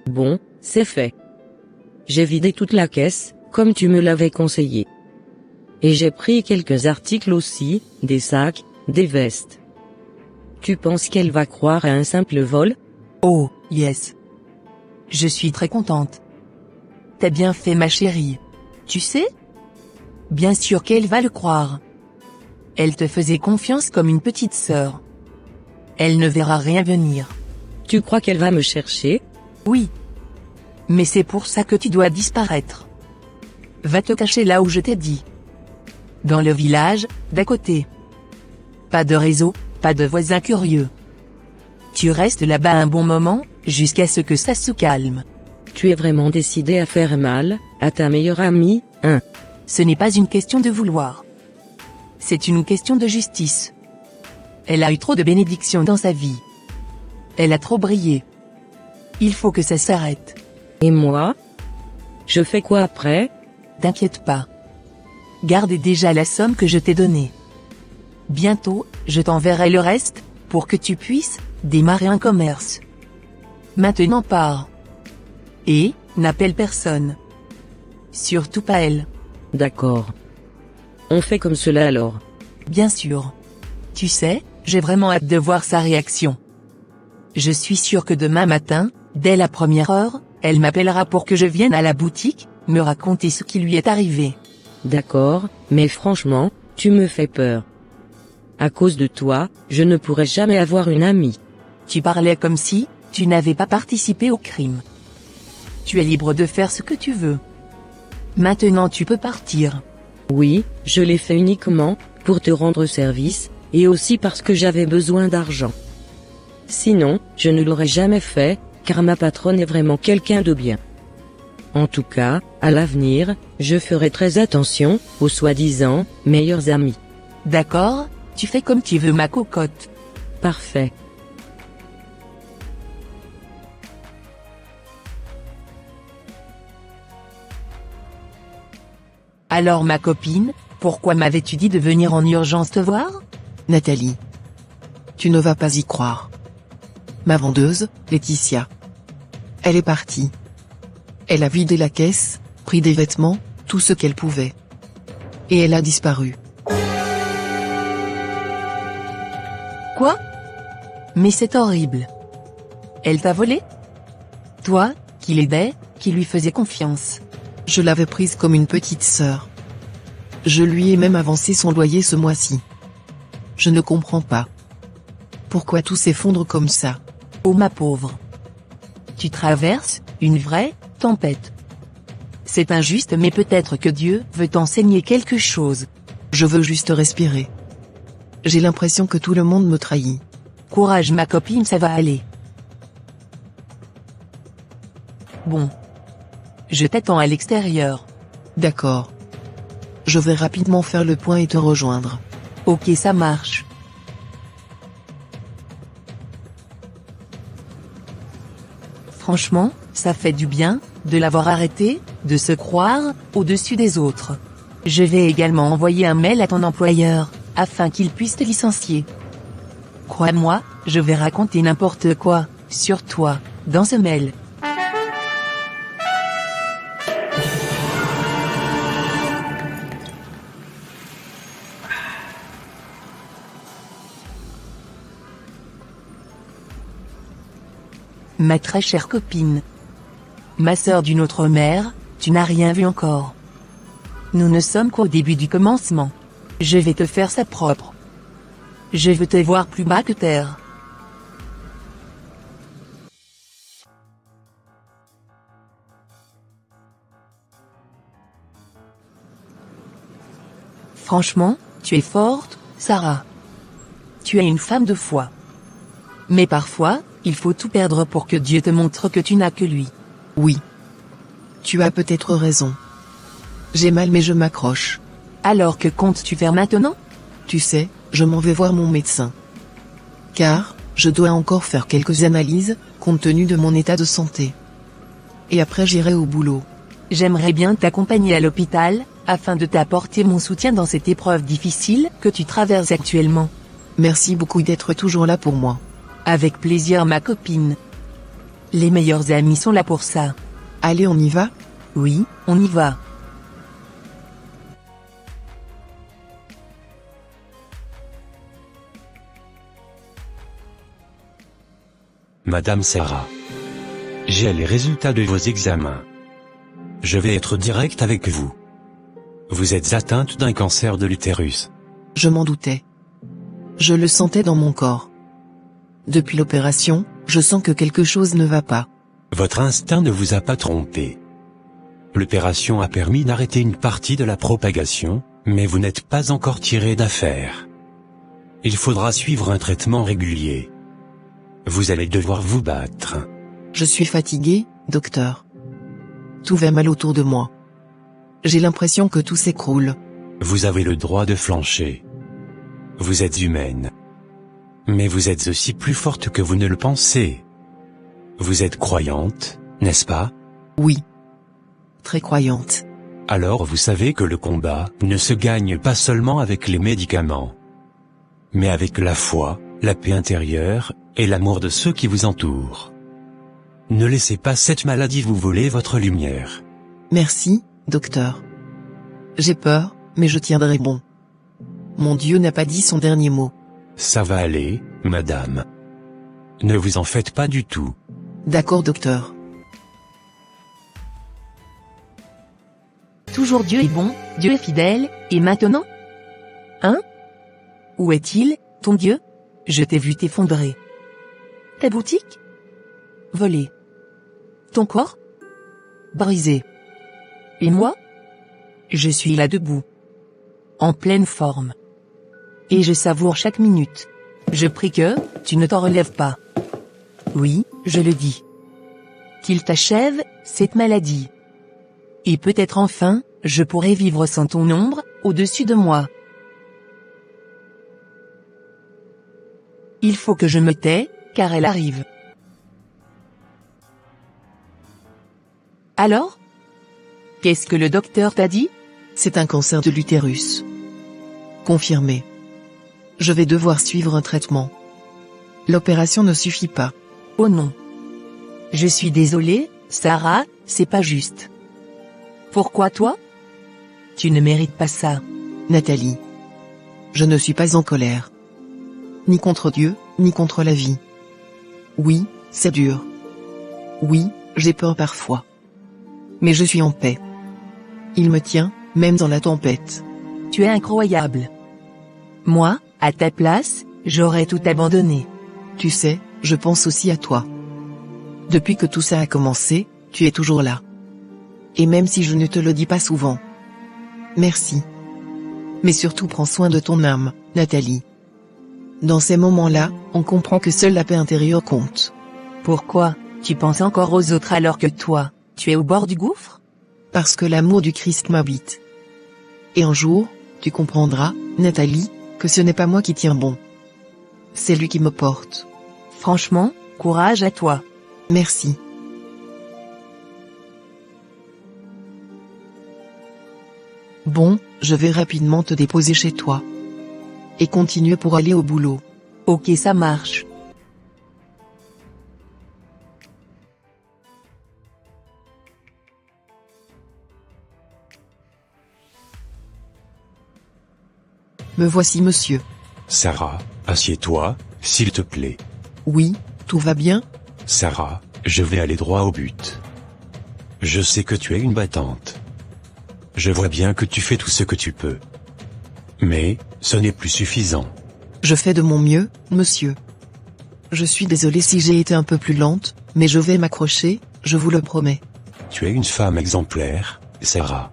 Bon, c'est fait. J'ai vidé toute la caisse, comme tu me l'avais conseillé. Et j'ai pris quelques articles aussi, des sacs, des vestes. Tu penses qu'elle va croire à un simple vol? Oh, yes. Je suis très contente. T'as bien fait ma chérie. Tu sais? Bien sûr qu'elle va le croire. Elle te faisait confiance comme une petite sœur. Elle ne verra rien venir. Tu crois qu'elle va me chercher? Oui. Mais c'est pour ça que tu dois disparaître. Va te cacher là où je t'ai dit. Dans le village, d'à côté. Pas de réseau, pas de voisins curieux. Tu restes là-bas un bon moment, jusqu'à ce que ça se calme. Tu es vraiment décidé à faire mal, à ta meilleure amie, hein? Ce n'est pas une question de vouloir. C'est une question de justice. Elle a eu trop de bénédictions dans sa vie. Elle a trop brillé. Il faut que ça s'arrête. Et moi? Je fais quoi après? T'inquiète pas. Garde déjà la somme que je t'ai donnée. Bientôt, je t'enverrai le reste, pour que tu puisses démarrer un commerce. Maintenant pars. Et, n'appelle personne. Surtout pas elle. D'accord. On fait comme cela alors. Bien sûr. Tu sais, j'ai vraiment hâte de voir sa réaction. Je suis sûr que demain matin, dès la première heure, elle m'appellera pour que je vienne à la boutique, me raconter ce qui lui est arrivé. D'accord, mais franchement, tu me fais peur. À cause de toi, je ne pourrai jamais avoir une amie. Tu parlais comme si tu n'avais pas participé au crime. Tu es libre de faire ce que tu veux. Maintenant tu peux partir. Oui, je l'ai fait uniquement pour te rendre service, et aussi parce que j'avais besoin d'argent. Sinon, je ne l'aurais jamais fait, car ma patronne est vraiment quelqu'un de bien. En tout cas, à l'avenir, je ferai très attention aux soi-disant meilleurs amis. D'accord, tu fais comme tu veux ma cocotte. Parfait. Alors ma copine, pourquoi m'avais-tu dit de venir en urgence te voir? Nathalie. Tu ne vas pas y croire. Ma vendeuse, Laetitia. Elle est partie. Elle a vidé la caisse, pris des vêtements, tout ce qu'elle pouvait. Et elle a disparu. Quoi? Mais c'est horrible. Elle t'a volé? Toi, qui l'aidais, qui lui faisais confiance. Je l'avais prise comme une petite sœur. Je lui ai même avancé son loyer ce mois-ci. Je ne comprends pas. Pourquoi tout s'effondre comme ça? Oh ma pauvre. Tu traverses une vraie tempête. C'est injuste mais peut-être que Dieu veut t'enseigner quelque chose. Je veux juste respirer. J'ai l'impression que tout le monde me trahit. Courage ma copine, ça va aller. Bon. Je t'attends à l'extérieur. D'accord. Je vais rapidement faire le point et te rejoindre. Ok, ça marche. Franchement, ça fait du bien, de l'avoir arrêté, de se croire au-dessus des autres. Je vais également envoyer un mail à ton employeur, afin qu'il puisse te licencier. Crois-moi, je vais raconter n'importe quoi, sur toi, dans ce mail. Ma très chère copine. Ma sœur d'une autre mère, tu n'as rien vu encore. Nous ne sommes qu'au début du commencement. Je vais te faire ça propre. Je veux te voir plus bas que terre. Franchement, tu es forte, Sarah. Tu es une femme de foi. Mais parfois, il faut tout perdre pour que Dieu te montre que tu n'as que lui. Oui. Tu as peut-être raison. J'ai mal mais je m'accroche. Alors que comptes-tu faire maintenant? Tu sais, je m'en vais voir mon médecin. Car, je dois encore faire quelques analyses, compte tenu de mon état de santé. Et après j'irai au boulot. J'aimerais bien t'accompagner à l'hôpital, afin de t'apporter mon soutien dans cette épreuve difficile que tu traverses actuellement. Merci beaucoup d'être toujours là pour moi. Avec plaisir ma copine. Les meilleurs amis sont là pour ça. Allez, on y va? Oui, on y va. Madame Sarah. J'ai les résultats de vos examens. Je vais être direct avec vous. Vous êtes atteinte d'un cancer de l'utérus. Je m'en doutais. Je le sentais dans mon corps. Depuis l'opération, je sens que quelque chose ne va pas. Votre instinct ne vous a pas trompé. L'opération a permis d'arrêter une partie de la propagation, mais vous n'êtes pas encore tiré d'affaire. Il faudra suivre un traitement régulier. Vous allez devoir vous battre. Je suis fatigué, docteur. Tout va mal autour de moi. J'ai l'impression que tout s'écroule. Vous avez le droit de flancher. Vous êtes humaine. Mais vous êtes aussi plus forte que vous ne le pensez. Vous êtes croyante, n'est-ce pas? Oui. Très croyante. Alors vous savez que le combat ne se gagne pas seulement avec les médicaments, mais avec la foi, la paix intérieure, et l'amour de ceux qui vous entourent. Ne laissez pas cette maladie vous voler votre lumière. Merci, docteur. J'ai peur, mais je tiendrai bon. Mon Dieu n'a pas dit son dernier mot. Ça va aller, madame. Ne vous en faites pas du tout. D'accord, docteur. Toujours Dieu est bon, Dieu est fidèle, et maintenant? Hein? Où est-il, ton Dieu? Je t'ai vu t'effondrer. Ta boutique? Volée. Ton corps? Brisé. Et moi? Je suis là debout. En pleine forme. Et je savoure chaque minute. Je prie que, tu ne t'en relèves pas. Oui, je le dis. Qu'il t'achève, cette maladie. Et peut-être enfin, je pourrai vivre sans ton ombre, au-dessus de moi. Il faut que je me tais, car elle arrive. Alors? Qu'est-ce que le docteur t'a dit? C'est un cancer de l'utérus. Confirmé. Je vais devoir suivre un traitement. L'opération ne suffit pas. Oh non. Je suis désolée, Sarah, c'est pas juste. Pourquoi toi? Tu ne mérites pas ça. Nathalie. Je ne suis pas en colère. Ni contre Dieu, ni contre la vie. Oui, c'est dur. Oui, j'ai peur parfois. Mais je suis en paix. Il me tient, même dans la tempête. Tu es incroyable. Moi, à ta place, j'aurais tout abandonné. Tu sais, je pense aussi à toi. Depuis que tout ça a commencé, tu es toujours là. Et même si je ne te le dis pas souvent. Merci. Mais surtout prends soin de ton âme, Nathalie. Dans ces moments-là, on comprend que seule la paix intérieure compte. Pourquoi, tu penses encore aux autres alors que toi, tu es au bord du gouffre? Parce que l'amour du Christ m'habite. Et un jour, tu comprendras, Nathalie, que ce n'est pas moi qui tiens bon. C'est lui qui me porte. Franchement, courage à toi. Merci. Bon, je vais rapidement te déposer chez toi. Et continuer pour aller au boulot. Ok, ça marche. Me voici, monsieur. Sarah, assieds-toi, s'il te plaît. Oui, tout va bien? Sarah, je vais aller droit au but. Je sais que tu es une battante. Je vois bien que tu fais tout ce que tu peux. Mais, ce n'est plus suffisant. Je fais de mon mieux, monsieur. Je suis désolée si j'ai été un peu plus lente, mais je vais m'accrocher, je vous le promets. Tu es une femme exemplaire, Sarah.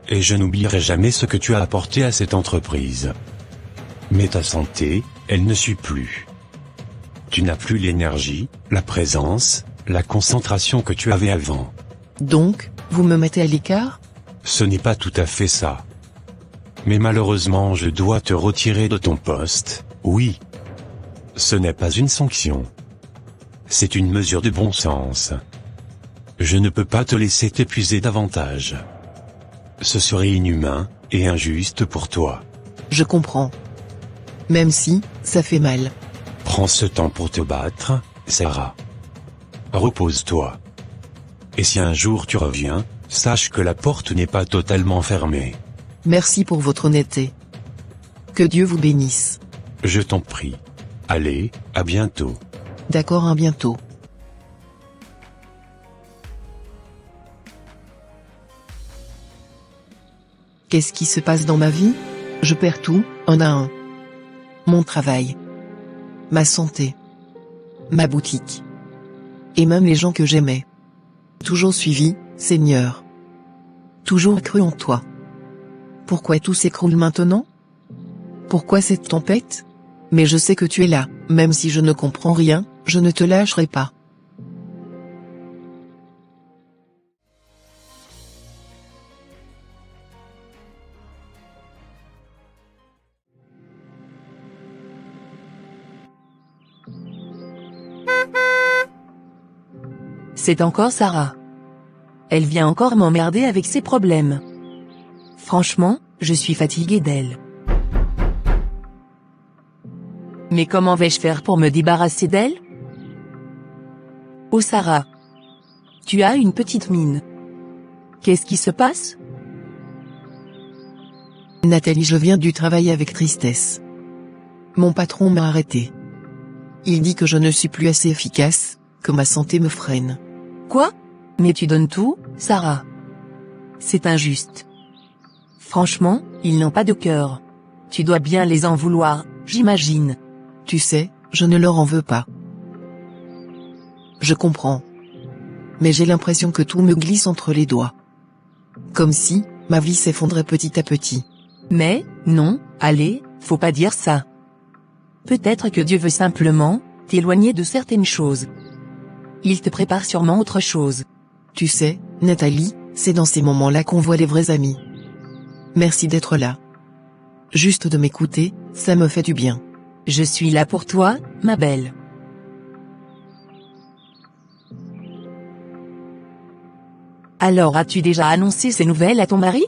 Et je n'oublierai jamais ce que tu as apporté à cette entreprise. Mais ta santé, elle ne suit plus. Tu n'as plus l'énergie, la présence, la concentration que tu avais avant. Donc, vous me mettez à l'écart? Ce n'est pas tout à fait ça. Mais malheureusement je dois te retirer de ton poste, oui. Ce n'est pas une sanction. C'est une mesure de bon sens. Je ne peux pas te laisser t'épuiser davantage. Ce serait inhumain, et injuste pour toi. Je comprends. Même si, ça fait mal. Prends ce temps pour te battre, Sarah. repose-toi. Et si un jour tu reviens, sache que la porte n'est pas totalement fermée. Merci pour votre honnêteté. Que Dieu vous bénisse. Je t'en prie. Allez, à bientôt. D'accord, à bientôt. Qu'est-ce qui se passe dans ma vie? Je perds tout, un à un. Mon travail. Ma santé. Ma boutique. Et même les gens que j'aimais. Toujours suivi, Seigneur. Toujours cru en toi. Pourquoi tout s'écroule maintenant? Pourquoi cette tempête? Mais je sais que tu es là, même si je ne comprends rien, je ne te lâcherai pas. C'est encore Sarah. Elle vient encore m'emmerder avec ses problèmes. Franchement, je suis fatiguée d'elle. Mais comment vais-je faire pour me débarrasser d'elle? Oh Sarah. Tu as une petite mine. Qu'est-ce qui se passe? Nathalie, je viens du travail avec tristesse. Mon patron m'a arrêté. Il dit que je ne suis plus assez efficace, que ma santé me freine. Quoi? Mais tu donnes tout, Sarah. C'est injuste. Franchement, ils n'ont pas de cœur. Tu dois bien les en vouloir, j'imagine. Tu sais, je ne leur en veux pas. Je comprends. Mais j'ai l'impression que tout me glisse entre les doigts. Comme si, ma vie s'effondrait petit à petit. Mais, non, allez, faut pas dire ça. Peut-être que Dieu veut simplement t'éloigner de certaines choses. Il te prépare sûrement autre chose. Tu sais, Nathalie, c'est dans ces moments-là qu'on voit les vrais amis. Merci d'être là. Juste de m'écouter, ça me fait du bien. Je suis là pour toi, ma belle. Alors as-tu déjà annoncé ces nouvelles à ton mari?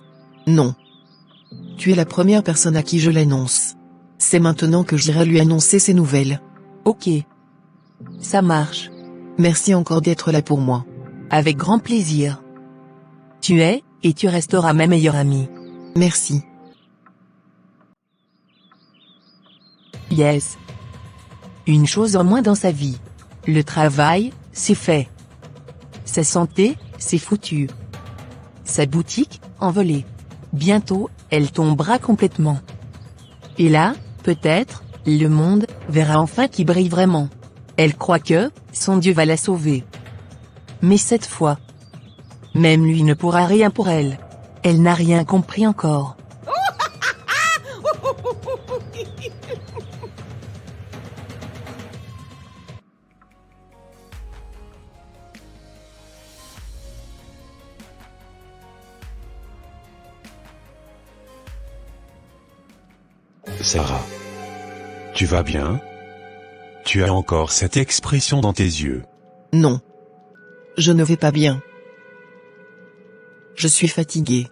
Non. Tu es la première personne à qui je l'annonce. C'est maintenant que j'irai lui annoncer ces nouvelles. Ok. Ça marche. Merci encore d'être là pour moi. Avec grand plaisir. Tu es, et tu resteras ma meilleure amie. Merci. Yes. Une chose en moins dans sa vie. Le travail, c'est fait. Sa santé, c'est foutu. Sa boutique, envolée. Bientôt, elle tombera complètement. Et là, peut-être, le monde verra enfin qui brille vraiment. Elle croit que son Dieu va la sauver. Mais cette fois, même lui ne pourra rien pour elle. Elle n'a rien compris encore. Sarah. Tu vas bien? Tu as encore cette expression dans tes yeux. Non. Je ne vais pas bien. Je suis fatigué.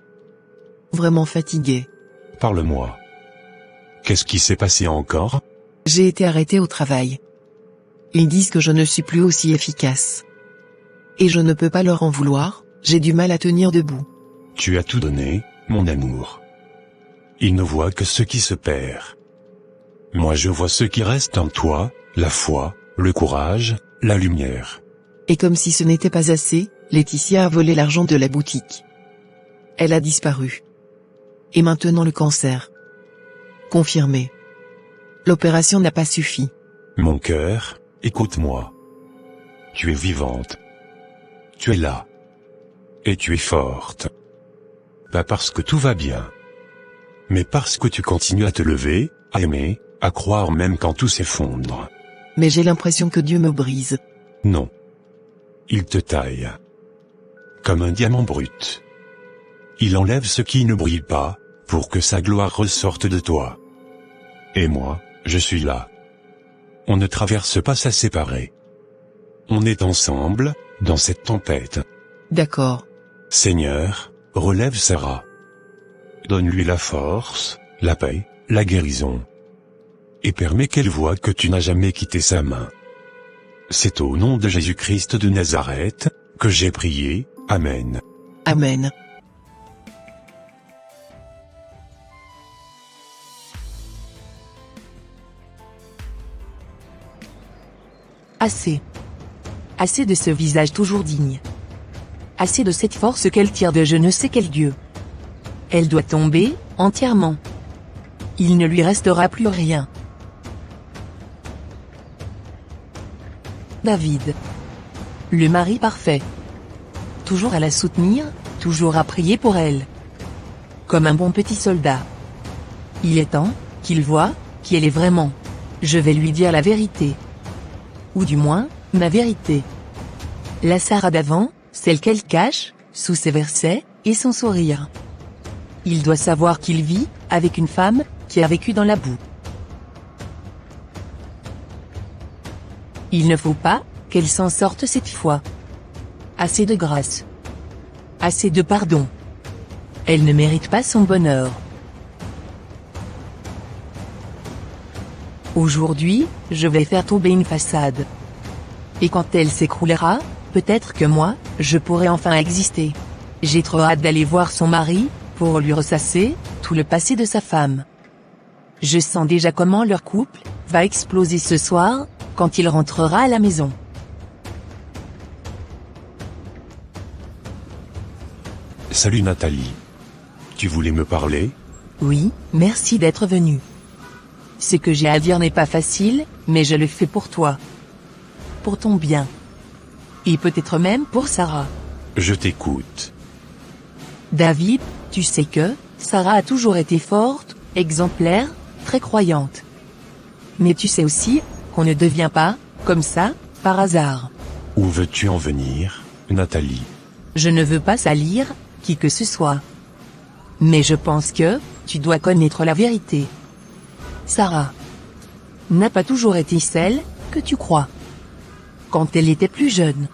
Vraiment fatigué. Parle-moi. Qu'est-ce qui s'est passé encore? J'ai été arrêté au travail. Ils disent que je ne suis plus aussi efficace. Et je ne peux pas leur en vouloir, j'ai du mal à tenir debout. Tu as tout donné, mon amour. Ils ne voient que ce qui se perd. Moi je vois ce qui reste en toi, la foi, le courage, la lumière. Et comme si ce n'était pas assez, Laetitia a volé l'argent de la boutique. Elle a disparu. Et maintenant le cancer. Confirmé. L'opération n'a pas suffi. Mon cœur, écoute-moi. Tu es vivante. Tu es là. Et tu es forte. Pas parce que tout va bien. Mais parce que tu continues à te lever, à aimer, à croire même quand tout s'effondre. Mais j'ai l'impression que Dieu me brise. Non. Il te taille. Comme un diamant brut. Il enlève ce qui ne brille pas, pour que sa gloire ressorte de toi. Et moi, je suis là. On ne traverse pas ça séparés. On est ensemble, dans cette tempête. D'accord. Seigneur, relève Sarah. Donne-lui la force, la paix, la guérison. Et permets qu'elle voie que tu n'as jamais quitté sa main. C'est au nom de Jésus-Christ de Nazareth, que j'ai prié, Amen. Amen. Assez. Assez de ce visage toujours digne. Assez de cette force qu'elle tire de je ne sais quel Dieu. Elle doit tomber, entièrement. Il ne lui restera plus rien. David. Le mari parfait. Toujours à la soutenir, toujours à prier pour elle. Comme un bon petit soldat. Il est temps qu'il voie qui elle est vraiment. Je vais lui dire la vérité. Ou du moins, ma vérité. La Sarah d'avant, celle qu'elle cache, sous ses versets, et son sourire. Il doit savoir qu'il vit, avec une femme, qui a vécu dans la boue. Il ne faut pas, qu'elle s'en sorte cette fois. Assez de grâce. Assez de pardon. Elle ne mérite pas son bonheur. Aujourd'hui, je vais faire tomber une façade. Et quand elle s'écroulera, peut-être que moi, je pourrai enfin exister. J'ai trop hâte d'aller voir son mari, pour lui ressasser tout le passé de sa femme. Je sens déjà comment leur couple va exploser ce soir, quand il rentrera à la maison. Salut Nathalie. Tu voulais me parler? Oui, merci d'être venu. Ce que j'ai à dire n'est pas facile, mais je le fais pour toi. Pour ton bien. Et peut-être même pour Sarah. Je t'écoute. David, tu sais que, Sarah a toujours été forte, exemplaire, très croyante. Mais tu sais aussi, qu'on ne devient pas, comme ça, par hasard. Où veux-tu en venir, Nathalie? Je ne veux pas salir, qui que ce soit. Mais je pense que, tu dois connaître la vérité. Sarah n'a pas toujours été celle que tu crois. Quand elle était plus jeune,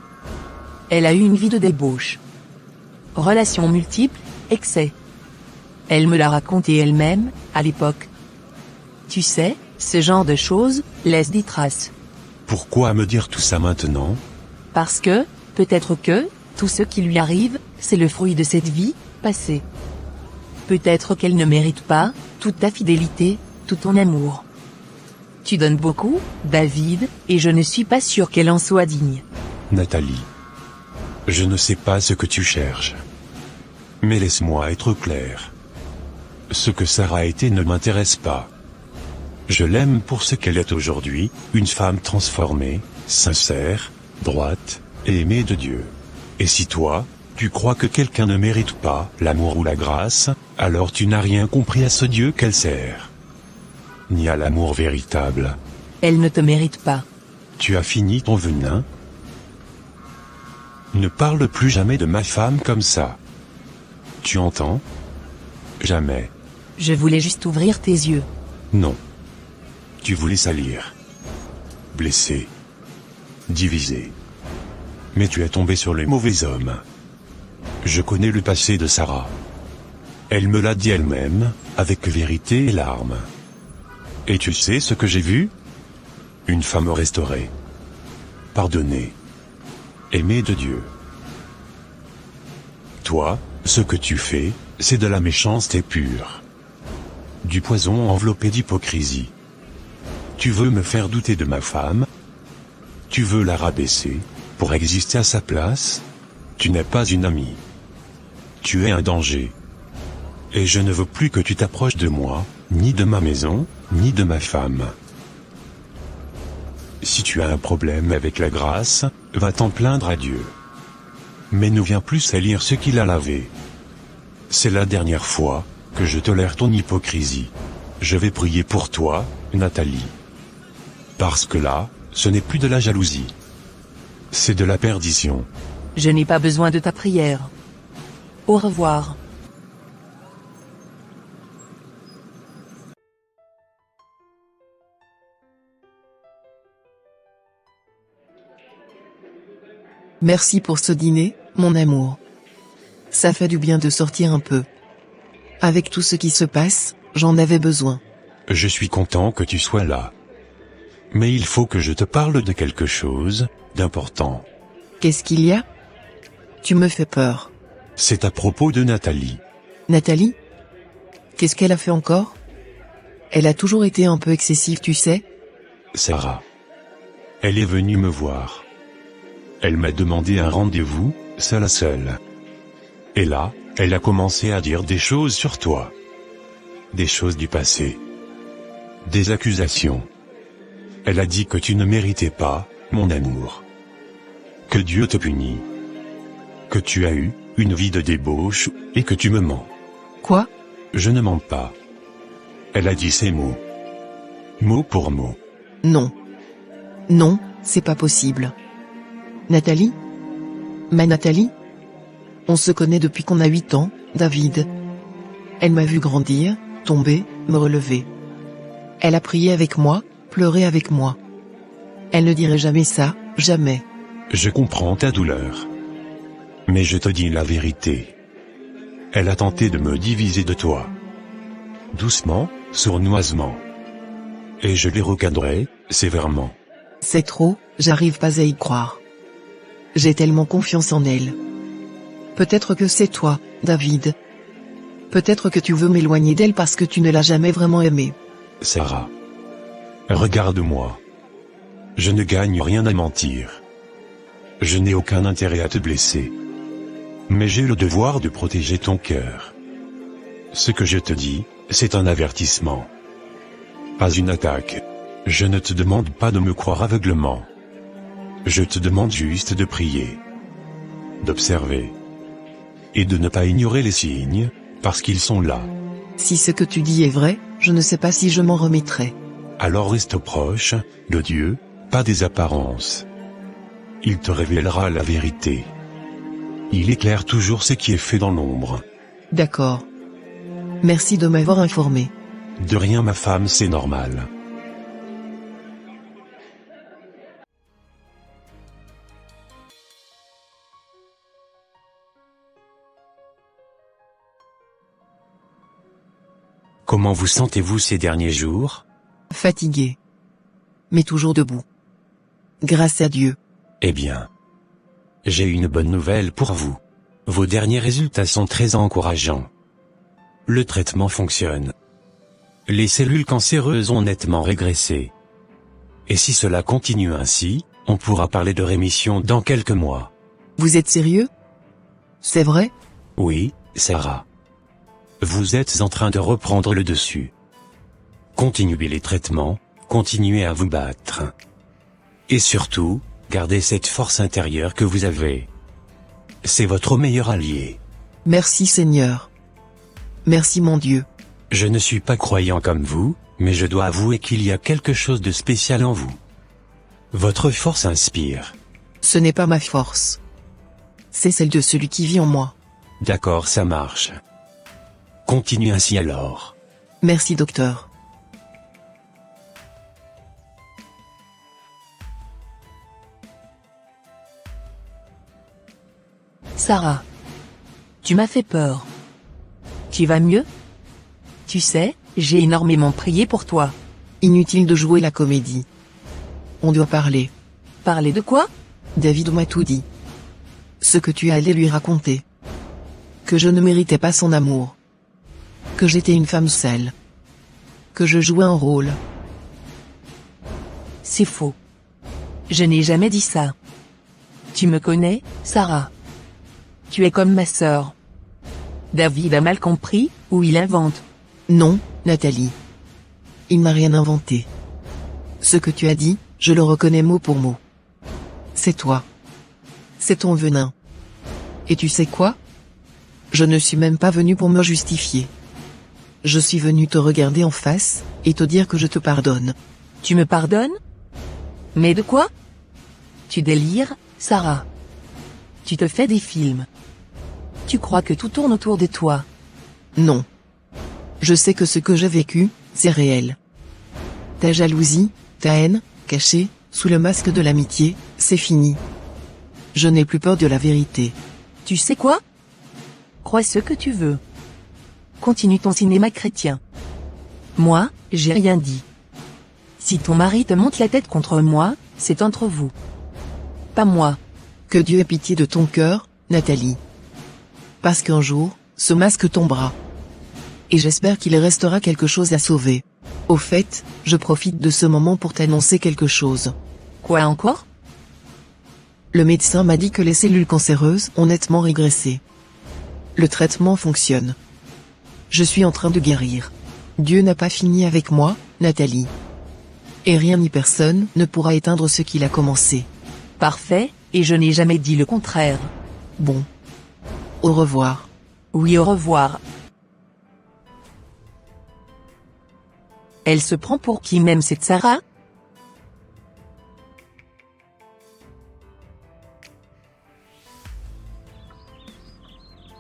elle a eu une vie de débauche. Relations multiples, excès. Elle me l'a raconté elle-même, à l'époque. Tu sais, ce genre de choses laisse des traces. Pourquoi me dire tout ça maintenant? Parce que, peut-être que, tout ce qui lui arrive, c'est le fruit de cette vie passée. Peut-être qu'elle ne mérite pas toute ta fidélité, tout ton amour. Tu donnes beaucoup, David, et je ne suis pas sûr qu'elle en soit digne. Nathalie. Je ne sais pas ce que tu cherches. Mais laisse-moi être clair. Ce que Sarah a été ne m'intéresse pas. Je l'aime pour ce qu'elle est aujourd'hui, une femme transformée, sincère, droite, et aimée de Dieu. Et si toi, tu crois que quelqu'un ne mérite pas l'amour ou la grâce, alors tu n'as rien compris à ce Dieu qu'elle sert. Ni à l'amour véritable. Elle ne te mérite pas. Tu as fini ton venin? Ne parle plus jamais de ma femme comme ça. Tu entends? Jamais. Je voulais juste ouvrir tes yeux. Non. Tu voulais salir. Blesser. Diviser. Mais tu es tombé sur les mauvais hommes. Je connais le passé de Sarah. Elle me l'a dit elle-même, avec vérité et larmes. Et tu sais ce que j'ai vu? Une femme restaurée. Pardonnée. Aimée de Dieu. Toi, ce que tu fais, c'est de la méchanceté pure. Du poison enveloppé d'hypocrisie. Tu veux me faire douter de ma femme? Tu veux la rabaisser, pour exister à sa place? Tu n'es pas une amie. Tu es un danger. Et je ne veux plus que tu t'approches de moi, ni de ma maison, ni de ma femme. Si tu as un problème avec la grâce, va t'en plaindre à Dieu. Mais ne viens plus salir ce qu'il a lavé. C'est la dernière fois que je tolère ton hypocrisie. Je vais prier pour toi, Nathalie. Parce que là, ce n'est plus de la jalousie. C'est de la perdition. Je n'ai pas besoin de ta prière. Au revoir. Merci pour ce dîner, mon amour. Ça fait du bien de sortir un peu. Avec tout ce qui se passe, j'en avais besoin. Je suis content que tu sois là. Mais il faut que je te parle de quelque chose d'important. Qu'est-ce qu'il y a? Tu me fais peur. C'est à propos de Nathalie. Nathalie? Qu'est-ce qu'elle a fait encore? Elle a toujours été un peu excessive, tu sais. Sarah. Elle est venue me voir. Elle m'a demandé un rendez-vous, seule à seule. Et là, elle a commencé à dire des choses sur toi. Des choses du passé. Des accusations. Elle a dit que tu ne méritais pas, mon amour. Que Dieu te punit. Que tu as eu une vie de débauche, et que tu me mens. Quoi? Je ne mens pas. Elle a dit ces mots. Mot pour mot. Non. Non, c'est pas possible. Nathalie? Ma Nathalie? On se connaît depuis qu'on a 8 ans, David. Elle m'a vu grandir, tomber, me relever. Elle a prié avec moi, pleuré avec moi. Elle ne dirait jamais ça, jamais. Je comprends ta douleur. Mais je te dis la vérité. Elle a tenté de me diviser de toi. Doucement, sournoisement. Et je l'ai recadrée, sévèrement. C'est trop, j'arrive pas à y croire. J'ai tellement confiance en elle. Peut-être que c'est toi, David. Peut-être que tu veux m'éloigner d'elle parce que tu ne l'as jamais vraiment aimée. Sarah. Regarde-moi. Je ne gagne rien à mentir. Je n'ai aucun intérêt à te blesser. Mais j'ai le devoir de protéger ton cœur. Ce que je te dis, c'est un avertissement. Pas une attaque. Je ne te demande pas de me croire aveuglement. Je te demande juste de prier. D'observer. Et de ne pas ignorer les signes, parce qu'ils sont là. Si ce que tu dis est vrai, je ne sais pas si je m'en remettrai. Alors reste proche de Dieu, pas des apparences. Il te révélera la vérité. Il éclaire toujours ce qui est fait dans l'ombre. D'accord. Merci de m'avoir informé. De rien ma femme, c'est normal. Comment vous sentez-vous ces derniers jours? Fatigué. Mais toujours debout. Grâce à Dieu. Eh bien. J'ai une bonne nouvelle pour vous. Vos derniers résultats sont très encourageants. Le traitement fonctionne. Les cellules cancéreuses ont nettement régressé. Et si cela continue ainsi, on pourra parler de rémission dans quelques mois. Vous êtes sérieux? C'est vrai? Oui, Sarah. Vous êtes en train de reprendre le dessus. Continuez les traitements, continuez à vous battre. Et surtout, gardez cette force intérieure que vous avez. C'est votre meilleur allié. Merci Seigneur. Merci mon Dieu. Je ne suis pas croyant comme vous, mais je dois avouer qu'il y a quelque chose de spécial en vous. Votre force inspire. Ce n'est pas ma force. C'est celle de celui qui vit en moi. D'accord, ça marche. Continuez ainsi alors. Merci docteur. Sarah. Tu m'as fait peur. Tu vas mieux? Tu sais, j'ai énormément prié pour toi. Inutile de jouer la comédie. On doit parler. Parler de quoi? David m'a tout dit. Ce que tu allais lui raconter. Que je ne méritais pas son amour. Que j'étais une femme seule. Que je jouais un rôle. C'est faux. Je n'ai jamais dit ça. Tu me connais, Sarah. Tu es comme ma sœur. David a mal compris, ou il invente. Non, Nathalie. Il n'a rien inventé. Ce que tu as dit, je le reconnais mot pour mot. C'est toi. C'est ton venin. Et tu sais quoi? Je ne suis même pas venu pour me justifier. Je suis venu te regarder en face, et te dire que je te pardonne. Tu me pardonnes? Mais de quoi? Tu délires, Sarah. Tu te fais des films. Tu crois que tout tourne autour de toi. Non. Je sais que ce que j'ai vécu, c'est réel. Ta jalousie, ta haine, cachée, sous le masque de l'amitié, c'est fini. Je n'ai plus peur de la vérité. Tu sais quoi? Crois ce que tu veux. Continue ton cinéma chrétien. Moi, j'ai rien dit. Si ton mari te monte la tête contre moi, c'est entre vous. Pas moi. Que Dieu ait pitié de ton cœur, Nathalie. Parce qu'un jour, ce masque tombera. Et j'espère qu'il restera quelque chose à sauver. Au fait, je profite de ce moment pour t'annoncer quelque chose. Quoi encore? Le médecin m'a dit que les cellules cancéreuses ont nettement régressé. Le traitement fonctionne. Je suis en train de guérir. Dieu n'a pas fini avec moi, Nathalie. Et rien ni personne ne pourra éteindre ce qu'il a commencé. Parfait, et je n'ai jamais dit le contraire. Bon. Au revoir. Oui, au revoir. Elle se prend pour qui même cette Sarah?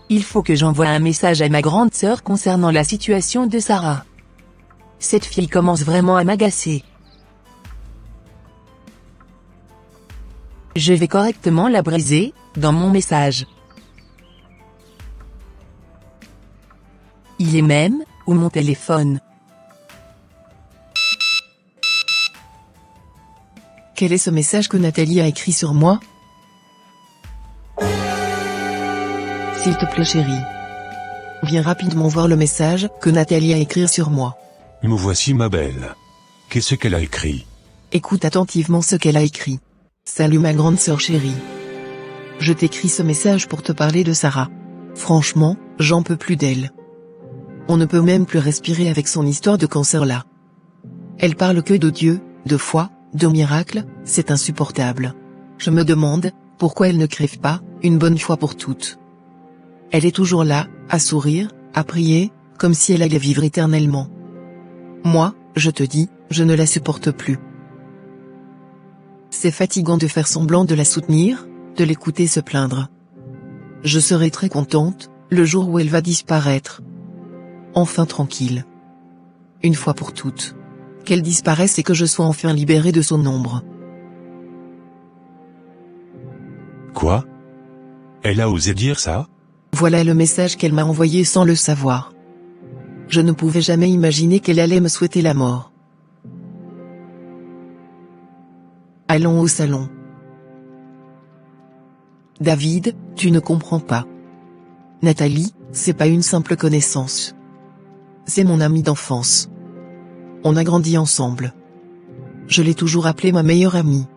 Il faut que j'envoie un message à ma grande sœur concernant la situation de Sarah. Cette fille commence vraiment à m'agacer. Je vais correctement la briser, dans mon message. Il est même, où mon téléphone. Quel est ce message que Nathalie a écrit sur moi? S'il te plaît chérie. Viens rapidement voir le message que Nathalie a écrit sur moi. Me voici ma belle. Qu'est-ce qu'elle a écrit? Écoute attentivement ce qu'elle a écrit. Salut ma grande sœur chérie. Je t'écris ce message pour te parler de Sarah. Franchement, j'en peux plus d'elle. On ne peut même plus respirer avec son histoire de cancer là. Elle parle que de Dieu, de foi, de miracles, c'est insupportable. Je me demande, pourquoi elle ne crève pas, une bonne fois pour toutes. Elle est toujours là, à sourire, à prier, comme si elle allait vivre éternellement. Moi, je te dis, je ne la supporte plus. C'est fatigant de faire semblant de la soutenir, de l'écouter se plaindre. Je serai très contente, le jour où elle va disparaître. Enfin tranquille. Une fois pour toutes. Qu'elle disparaisse et que je sois enfin libéré de son ombre. Quoi? Elle a osé dire ça? Voilà le message qu'elle m'a envoyé sans le savoir. Je ne pouvais jamais imaginer qu'elle allait me souhaiter la mort. Allons au salon. David, tu ne comprends pas. Nathalie, c'est pas une simple connaissance. C'est mon amie d'enfance. On a grandi ensemble. Je l'ai toujours appelée ma meilleure amie.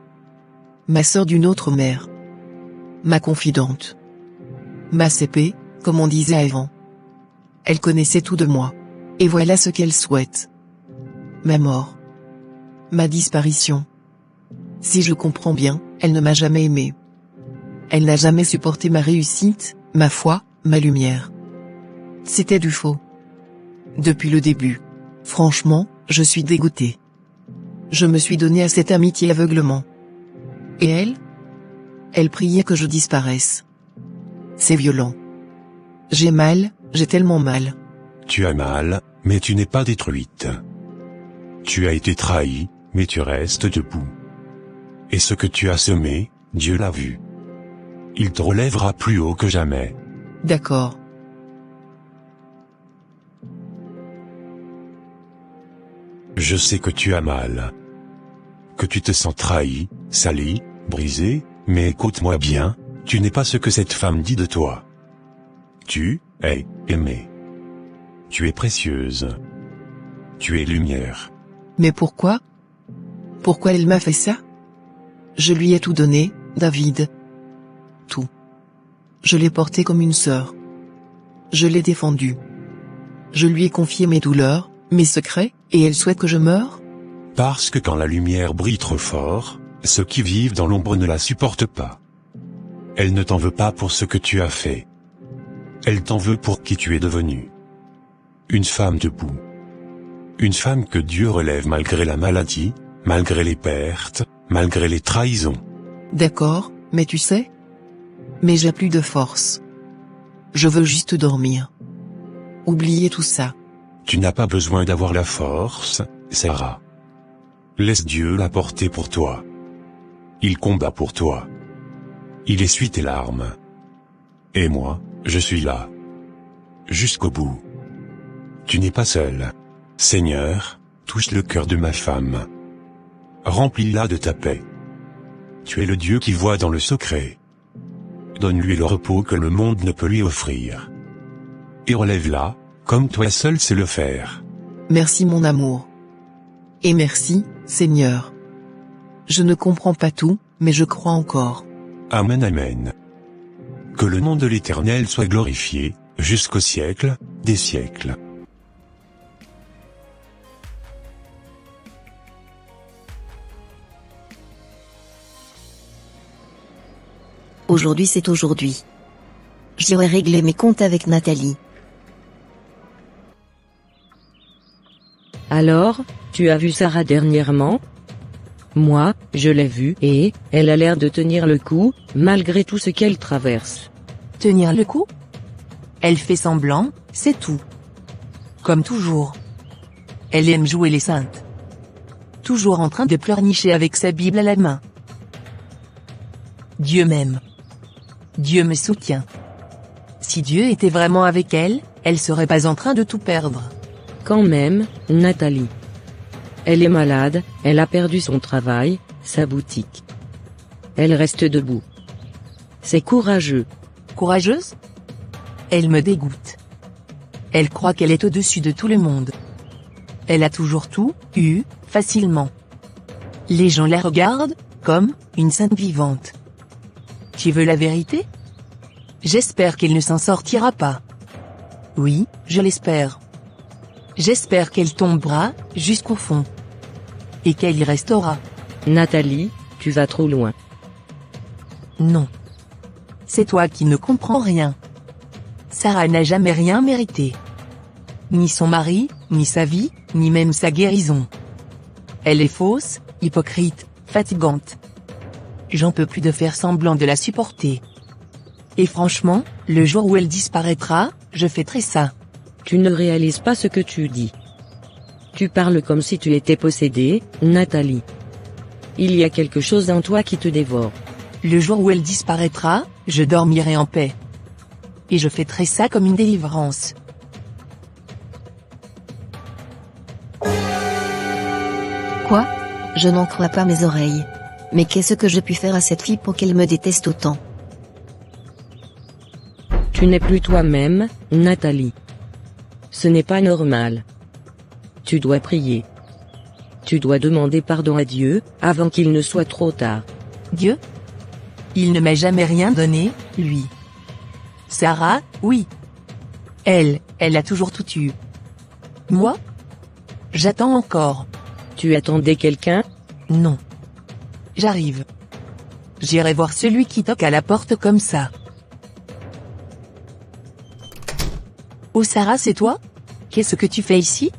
Ma sœur d'une autre mère. Ma confidente. Ma CP, comme on disait avant. Elle connaissait tout de moi. Et voilà ce qu'elle souhaite. Ma mort. Ma disparition. Si je comprends bien, elle ne m'a jamais aimé. Elle n'a jamais supporté ma réussite, ma foi, ma lumière. C'était du faux. Depuis le début. Franchement, je suis dégoûté. Je me suis donné à cette amitié aveuglement. Et elle? Elle priait que je disparaisse. C'est violent. J'ai mal, j'ai tellement mal. Tu as mal, mais tu n'es pas détruite. Tu as été trahi, mais tu restes debout. Et ce que tu as semé, Dieu l'a vu. Il te relèvera plus haut que jamais. D'accord. Je sais que tu as mal. Que tu te sens trahi, sali, brisé, mais écoute-moi bien, tu n'es pas ce que cette femme dit de toi. Tu es aimée. Tu es précieuse. Tu es lumière. Mais pourquoi? Pourquoi elle m'a fait ça? Je lui ai tout donné, David. Tout. Je l'ai portée comme une sœur. Je l'ai défendue. Je lui ai confié mes douleurs, mes secrets, et elle souhaite que je meure? Parce que quand la lumière brille trop fort, ceux qui vivent dans l'ombre ne la supportent pas. Elle ne t'en veut pas pour ce que tu as fait. Elle t'en veut pour qui tu es devenu. Une femme debout. Une femme que Dieu relève malgré la maladie, malgré les pertes, malgré les trahisons. D'accord, mais tu sais? Mais j'ai plus de force. Je veux juste dormir. Oubliez tout ça. Tu n'as pas besoin d'avoir la force, Sarah. Laisse Dieu la porter pour toi. Il combat pour toi. Il essuie tes larmes. Et moi, je suis là. Jusqu'au bout. Tu n'es pas seul. Seigneur, touche le cœur de ma femme. Remplis-la de ta paix. Tu es le Dieu qui voit dans le secret. Donne-lui le repos que le monde ne peut lui offrir. Et relève-la, comme toi seul sais le faire. Merci mon amour. Et merci, Seigneur. Je ne comprends pas tout, mais je crois encore. Amen, amen. Que le nom de l'Éternel soit glorifié, jusqu'au siècle des siècles. Aujourd'hui c'est aujourd'hui. J'irai régler mes comptes avec Nathalie. Alors, tu as vu Sarah dernièrement? Moi, je l'ai vue et, elle a l'air de tenir le coup, malgré tout ce qu'elle traverse. Tenir le coup? Elle fait semblant, c'est tout. Comme toujours. Elle aime jouer les saintes. Toujours en train de pleurnicher avec sa Bible à la main. Dieu m'aime. Dieu me soutient. Si Dieu était vraiment avec elle, elle serait pas en train de tout perdre. Quand même, Nathalie. Elle est malade, elle a perdu son travail, sa boutique. Elle reste debout. C'est courageux. Courageuse? Elle me dégoûte. Elle croit qu'elle est au-dessus de tout le monde. Elle a toujours tout eu, facilement. Les gens la regardent, comme, une sainte vivante. Tu veux la vérité? J'espère qu'elle ne s'en sortira pas. Oui, je l'espère. J'espère qu'elle tombera, jusqu'au fond. Et qu'elle y restera. Nathalie, tu vas trop loin. Non. C'est toi qui ne comprends rien. Sarah n'a jamais rien mérité. Ni son mari, ni sa vie, ni même sa guérison. Elle est fausse, hypocrite, fatigante. J'en peux plus de faire semblant de la supporter. Et franchement, le jour où elle disparaîtra, je fêterai ça. Tu ne réalises pas ce que tu dis. Tu parles comme si tu étais possédée, Nathalie. Il y a quelque chose en toi qui te dévore. Le jour où elle disparaîtra, je dormirai en paix. Et je fêterai ça comme une délivrance. Quoi? Je n'en crois pas mes oreilles. Mais qu'est-ce que je puis faire à cette fille pour qu'elle me déteste autant? Tu n'es plus toi-même, Nathalie. Ce n'est pas normal. Tu dois prier. Tu dois demander pardon à Dieu, avant qu'il ne soit trop tard. Dieu? Il ne m'a jamais rien donné, lui. Sarah, oui. Elle a toujours tout eu. Moi? J'attends encore. Tu attendais quelqu'un? Non. J'arrive. J'irai voir celui qui toque à la porte comme ça. Oh Sarah, c'est toi? Qu'est-ce que tu fais ici?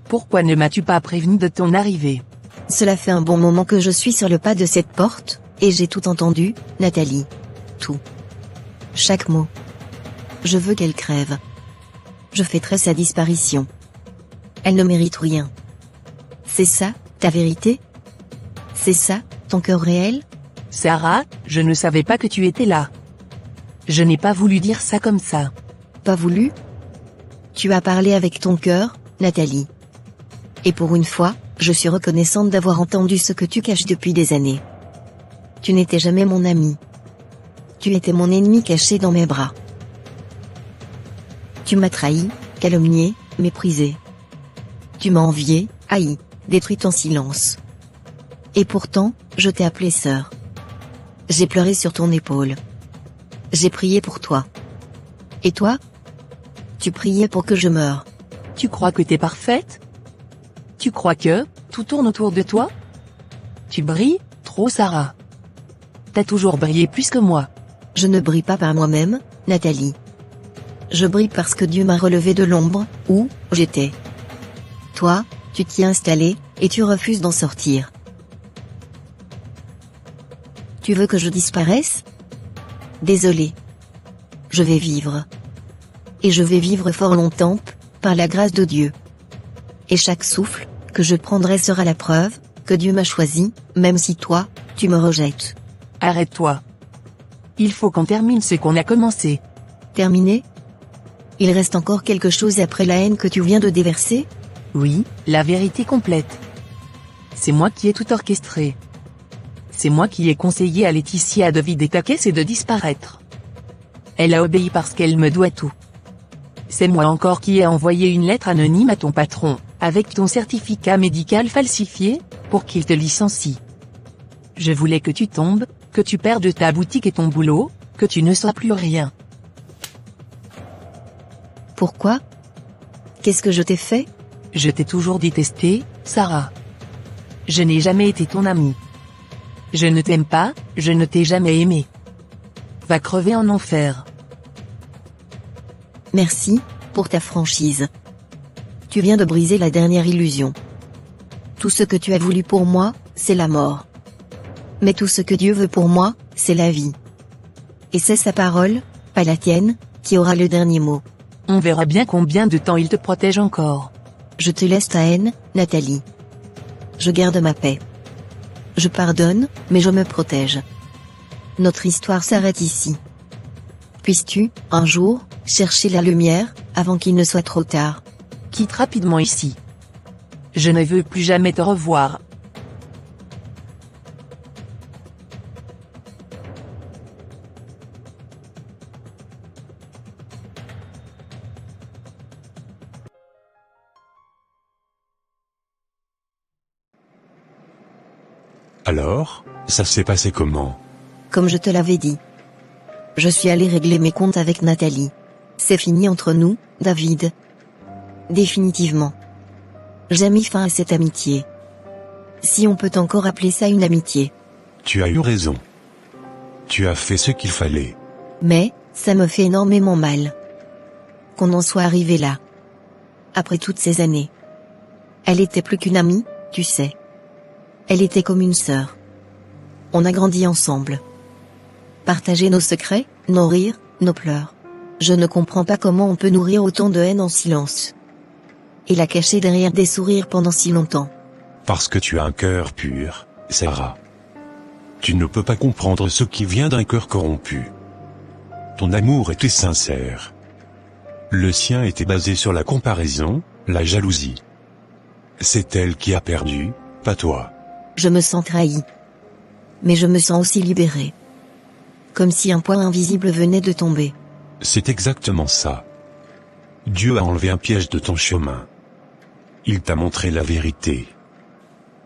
Pourquoi ne m'as-tu pas prévenu de ton arrivée? Cela fait un bon moment que je suis sur le pas de cette porte, et j'ai tout entendu, Nathalie. Tout. Chaque mot. Je veux qu'elle crève. Je fêterai sa disparition. Elle ne mérite rien. C'est ça, ta vérité? C'est ça, ton cœur réel? Sarah, je ne savais pas que tu étais là. Je n'ai pas voulu dire ça comme ça. Pas voulu? Tu as parlé avec ton cœur, Nathalie. Et pour une fois, je suis reconnaissante d'avoir entendu ce que tu caches depuis des années. Tu n'étais jamais mon ami. Tu étais mon ennemi caché dans mes bras. Tu m'as trahi, calomnié, méprisé. Tu m'as envié, haï, détruit en silence. Et pourtant, je t'ai appelée sœur. J'ai pleuré sur ton épaule. J'ai prié pour toi. Et toi? Tu priais pour que je meure. Tu crois que t'es parfaite? Tu crois que tout tourne autour de toi? Tu brilles trop, Sarah. T'as toujours brillé plus que moi. Je ne brille pas par moi-même, Nathalie. Je brille parce que Dieu m'a relevé de l'ombre, où j'étais. Toi, tu t'y es installé, et tu refuses d'en sortir. Tu veux que je disparaisse? Désolé. Je vais vivre. Et je vais vivre fort longtemps, par la grâce de Dieu. Et chaque souffle que je prendrai sera la preuve que Dieu m'a choisi, même si toi, tu me rejettes. Arrête-toi. Il faut qu'on termine ce qu'on a commencé. Terminé? Il reste encore quelque chose après la haine que tu viens de déverser? Oui, la vérité complète. C'est moi qui ai tout orchestré. C'est moi qui ai conseillé à Laetitia de vider ta caisse et de disparaître. Elle a obéi parce qu'elle me doit tout. C'est moi encore qui ai envoyé une lettre anonyme à ton patron, avec ton certificat médical falsifié, pour qu'il te licencie. Je voulais que tu tombes, que tu perdes ta boutique et ton boulot, que tu ne sois plus rien. Pourquoi? Qu'est-ce que je t'ai fait? Je t'ai toujours détesté, Sarah. Je n'ai jamais été ton amie. Je ne t'aime pas, je ne t'ai jamais aimé. Va crever en enfer. Merci, pour ta franchise. Tu viens de briser la dernière illusion. Tout ce que tu as voulu pour moi, c'est la mort. Mais tout ce que Dieu veut pour moi, c'est la vie. Et c'est sa parole, pas la tienne, qui aura le dernier mot. On verra bien combien de temps il te protège encore. Je te laisse ta haine, Nathalie. Je garde ma paix. Je pardonne, mais je me protège. Notre histoire s'arrête ici. Puisses-tu, un jour, chercher la lumière, avant qu'il ne soit trop tard. Quitte rapidement ici. Je ne veux plus jamais te revoir. Alors, ça s'est passé comment? Comme je te l'avais dit. Je suis allé régler mes comptes avec Nathalie. C'est fini entre nous, David. Définitivement. J'ai mis fin à cette amitié. Si on peut encore appeler ça une amitié. Tu as eu raison. Tu as fait ce qu'il fallait. Mais, ça me fait énormément mal. Qu'on en soit arrivé là. Après toutes ces années. Elle était plus qu'une amie, tu sais. Elle était comme une sœur. On a grandi ensemble. Partager nos secrets, nos rires, nos pleurs. Je ne comprends pas comment on peut nourrir autant de haine en silence. Et la cacher derrière des sourires pendant si longtemps. Parce que tu as un cœur pur, Sarah. Tu ne peux pas comprendre ce qui vient d'un cœur corrompu. Ton amour était sincère. Le sien était basé sur la comparaison, la jalousie. C'est elle qui a perdu, pas toi. Je me sens trahi. Mais je me sens aussi libérée. Comme si un poids invisible venait de tomber. C'est exactement ça. Dieu a enlevé un piège de ton chemin. Il t'a montré la vérité.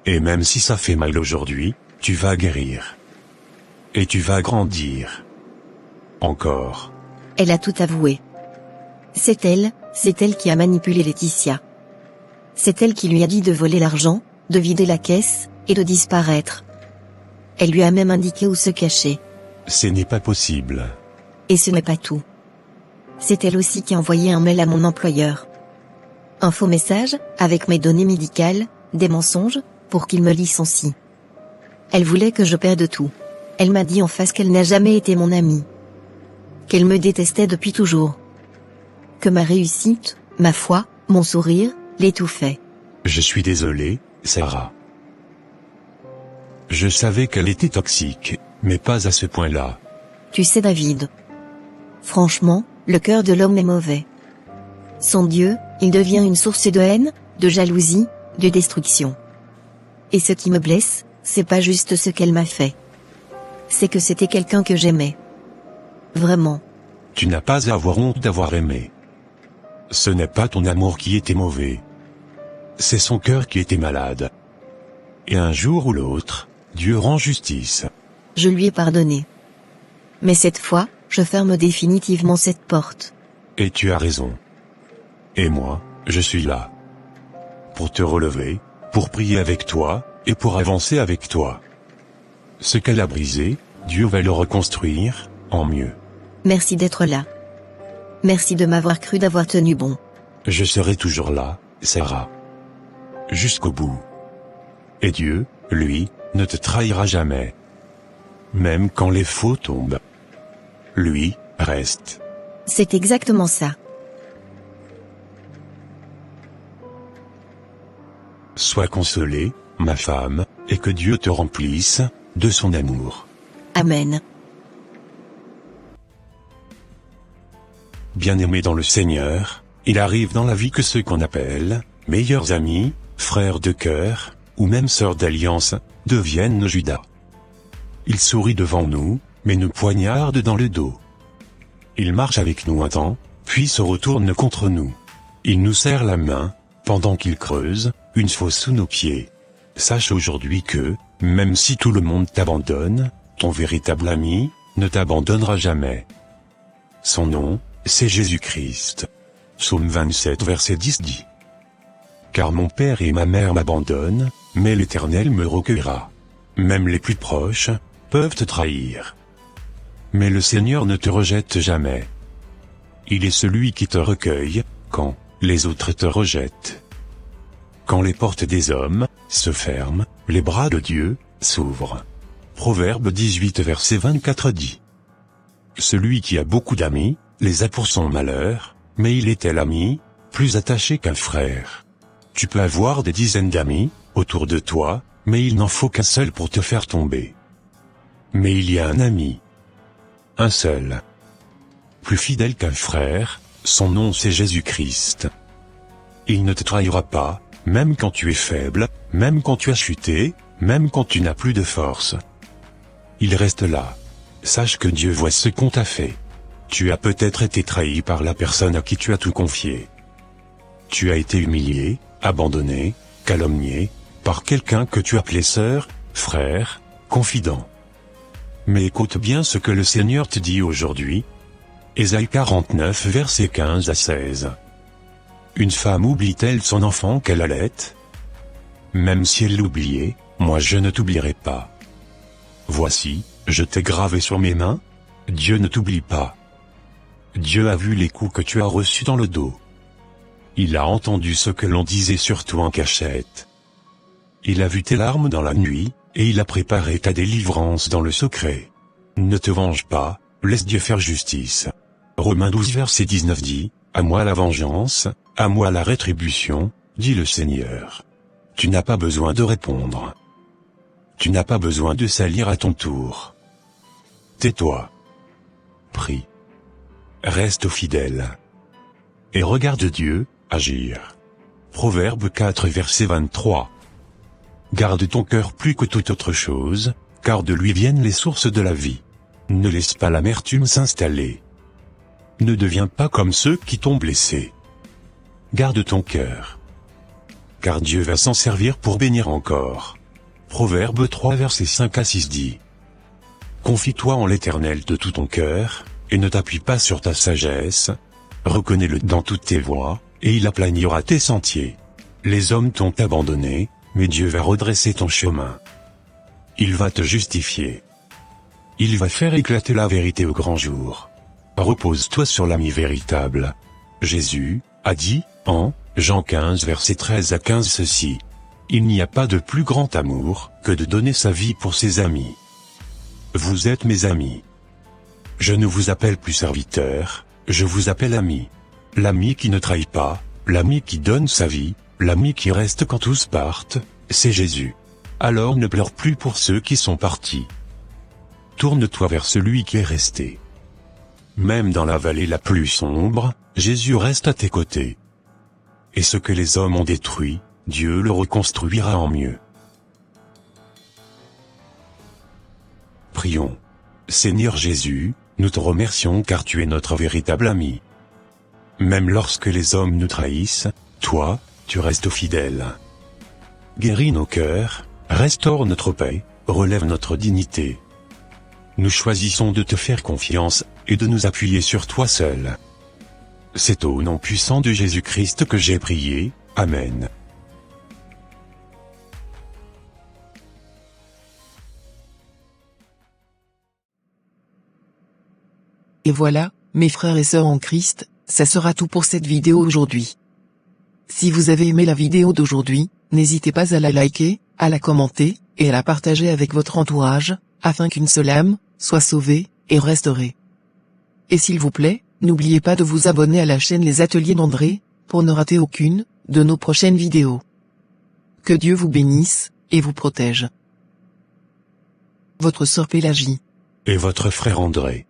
Et même si ça fait mal aujourd'hui, tu vas guérir. Et tu vas grandir. Encore. Elle a tout avoué. C'est elle qui a manipulé Laetitia. C'est elle qui lui a dit de voler l'argent, de vider la caisse, et de disparaître. Elle lui a même indiqué où se cacher. Ce n'est pas possible. Et ce n'est pas tout. C'est elle aussi qui a envoyé un mail à mon employeur. Un faux message, avec mes données médicales, des mensonges, pour qu'il me licencie. Elle voulait que je perde tout. Elle m'a dit en face qu'elle n'a jamais été mon amie. Qu'elle me détestait depuis toujours. Que ma réussite, ma foi, mon sourire, l'étouffaient. Je suis désolé, Sarah. Je savais qu'elle était toxique, mais pas à ce point-là. Tu sais David. Franchement, le cœur de l'homme est mauvais. Sans Dieu, il devient une source de haine, de jalousie, de destruction. Et ce qui me blesse, c'est pas juste ce qu'elle m'a fait. C'est que c'était quelqu'un que j'aimais. Vraiment. Tu n'as pas à avoir honte d'avoir aimé. Ce n'est pas ton amour qui était mauvais. C'est son cœur qui était malade. Et un jour ou l'autre, Dieu rend justice. Je lui ai pardonné. Mais cette fois, je ferme définitivement cette porte. Et tu as raison. Et moi, je suis là. Pour te relever, pour prier avec toi, et pour avancer avec toi. Ce qu'elle a brisé, Dieu va le reconstruire, en mieux. Merci d'être là. Merci de m'avoir cru, d'avoir tenu bon. Je serai toujours là, Sarah. Jusqu'au bout. Et Dieu, lui, ne te trahira jamais. Même quand les faux tombent. Lui, reste. C'est exactement ça. Sois consolée, ma femme, et que Dieu te remplisse de son amour. Amen. Bien-aimé dans le Seigneur, il arrive dans la vie que ceux qu'on appelle meilleurs amis, frères de cœur, ou même sœurs d'alliance, deviennent Judas. Il sourit devant nous, mais nous poignarde dans le dos. Il marche avec nous un temps, puis se retourne contre nous. Il nous serre la main, pendant qu'il creuse une fosse sous nos pieds. Sache aujourd'hui que, même si tout le monde t'abandonne, ton véritable ami ne t'abandonnera jamais. Son nom, c'est Jésus-Christ. Psaume 27 verset 10 dit. Car mon père et ma mère m'abandonnent, mais l'Éternel me recueillera. Même les plus proches peuvent te trahir. Mais le Seigneur ne te rejette jamais. Il est celui qui te recueille, quand les autres te rejettent. Quand les portes des hommes se ferment, les bras de Dieu s'ouvrent. Proverbe 18 verset 24 dit. Celui qui a beaucoup d'amis, les a pour son malheur, mais il est tel ami, plus attaché qu'un frère. Tu peux avoir des dizaines d'amis autour de toi, mais il n'en faut qu'un seul pour te faire tomber. Mais il y a un ami. Un seul. Plus fidèle qu'un frère, son nom c'est Jésus-Christ. Il ne te trahira pas, même quand tu es faible, même quand tu as chuté, même quand tu n'as plus de force. Il reste là. Sache que Dieu voit ce qu'on t'a fait. Tu as peut-être été trahi par la personne à qui tu as tout confié. Tu as été humilié, abandonné, calomnié, par quelqu'un que tu appelais sœur, frère, confident. Mais écoute bien ce que le Seigneur te dit aujourd'hui. Ésaïe 49 versets 15 à 16. Une femme oublie-t-elle son enfant qu'elle allait? Même si elle l'oubliait, moi je ne t'oublierai pas. Voici, je t'ai gravé sur mes mains, Dieu ne t'oublie pas. Dieu a vu les coups que tu as reçus dans le dos. Il a entendu ce que l'on disait sur toi en cachette. Il a vu tes larmes dans la nuit, et il a préparé ta délivrance dans le secret. Ne te venge pas, laisse Dieu faire justice. Romains 12 verset 19 dit, à moi la vengeance, à moi la rétribution, dit le Seigneur. Tu n'as pas besoin de répondre. Tu n'as pas besoin de salir à ton tour. Tais-toi. Prie. Reste fidèle. Et regarde Dieu agir. Proverbe 4 verset 23. Garde ton cœur plus que toute autre chose, car de lui viennent les sources de la vie. Ne laisse pas l'amertume s'installer. Ne deviens pas comme ceux qui t'ont blessé. Garde ton cœur. Car Dieu va s'en servir pour bénir encore. Proverbe 3 verset 5 à 6 dit. Confie-toi en l'Éternel de tout ton cœur, et ne t'appuie pas sur ta sagesse. Reconnais-le dans toutes tes voies, et il aplanira tes sentiers. Les hommes t'ont abandonné, mais Dieu va redresser ton chemin. Il va te justifier. Il va faire éclater la vérité au grand jour. Repose-toi sur l'ami véritable. Jésus a dit, en Jean 15 verset 13 à 15 ceci. Il n'y a pas de plus grand amour que de donner sa vie pour ses amis. Vous êtes mes amis. Je ne vous appelle plus serviteur, je vous appelle ami. L'ami qui ne trahit pas, l'ami qui donne sa vie, l'ami qui reste quand tous partent, c'est Jésus. Alors ne pleure plus pour ceux qui sont partis. Tourne-toi vers celui qui est resté. Même dans la vallée la plus sombre, Jésus reste à tes côtés. Et ce que les hommes ont détruit, Dieu le reconstruira en mieux. Prions. Seigneur Jésus, nous te remercions car tu es notre véritable ami. Même lorsque les hommes nous trahissent, toi, tu restes fidèle. Guéris nos cœurs, restaure notre paix, relève notre dignité. Nous choisissons de te faire confiance, et de nous appuyer sur toi seul. C'est au nom puissant de Jésus-Christ que j'ai prié, Amen. Et voilà, mes frères et sœurs en Christ, ça sera tout pour cette vidéo aujourd'hui. Si vous avez aimé la vidéo d'aujourd'hui, n'hésitez pas à la liker, à la commenter, et à la partager avec votre entourage, afin qu'une seule âme soit sauvée et restaurée. Et s'il vous plaît, n'oubliez pas de vous abonner à la chaîne Les Ateliers d'André, pour ne rater aucune de nos prochaines vidéos. Que Dieu vous bénisse et vous protège. Votre sœur Pélagie. Et votre frère André.